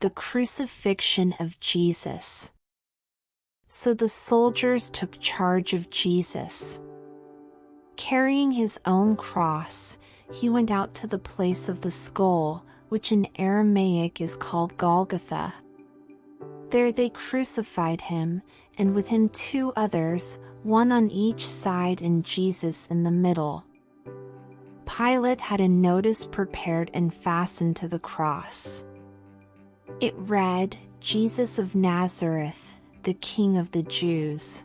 the Crucifixion of Jesus. So the soldiers took charge of Jesus. Carrying his own cross, he went out to the place of the skull, which in Aramaic is called Golgotha. There they crucified him, and with him 2 others, one on each side and Jesus in the middle. Pilate had a notice prepared and fastened to the cross. It read, "Jesus of Nazareth, the King of the Jews."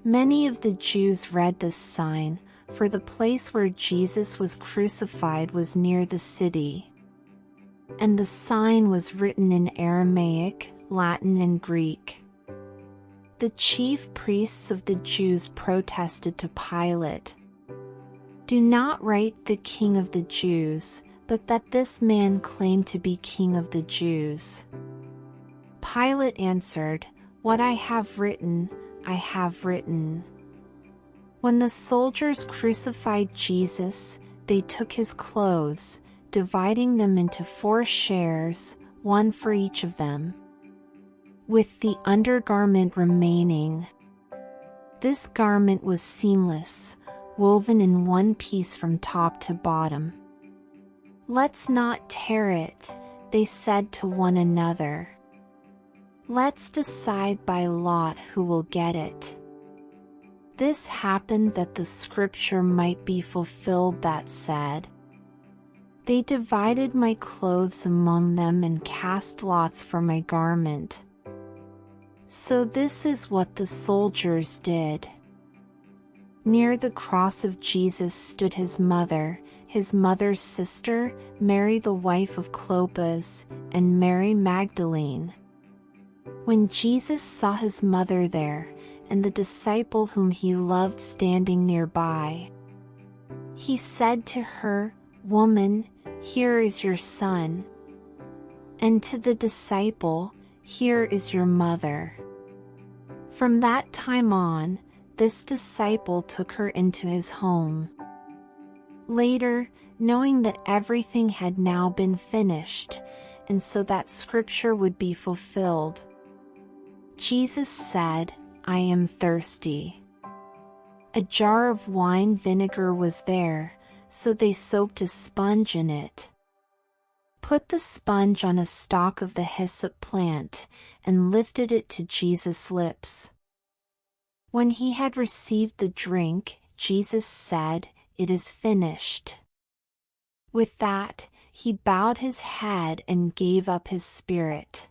Many of the Jews read this sign, for the place where Jesus was crucified was near the city. And the sign was written in Aramaic, Latin, and Greek. The chief priests of the Jews protested to Pilate, "Do not write the King of the Jews, but that this man claimed to be King of the Jews." Pilate answered, "What I have written, I have written." When the soldiers crucified Jesus, they took his clothes, dividing them into 4 shares, one for each of them, with the undergarment remaining. This garment was seamless, woven in one piece from top to bottom. "Let's not tear it," they said to one another. "Let's decide by lot who will get it." This happened that the scripture might be fulfilled that said, "They divided my clothes among them and cast lots for my garment." So this is what the soldiers did. Near the cross of Jesus stood his mother's sister, Mary the wife of Clopas, and Mary Magdalene. When Jesus saw his mother there, and the disciple whom he loved standing nearby, he said to her, "Woman, here is your son." And to the disciple, "Here is your mother." From that time on, this disciple took her into his home. Later, knowing that everything had now been finished, and so that scripture would be fulfilled, Jesus said, "I am thirsty." A jar of wine vinegar was there, so they soaked a sponge in it, put the sponge on a stalk of the hyssop plant, and lifted it to Jesus' lips. When he had received the drink, Jesus said, "It is finished." With that, he bowed his head and gave up his spirit.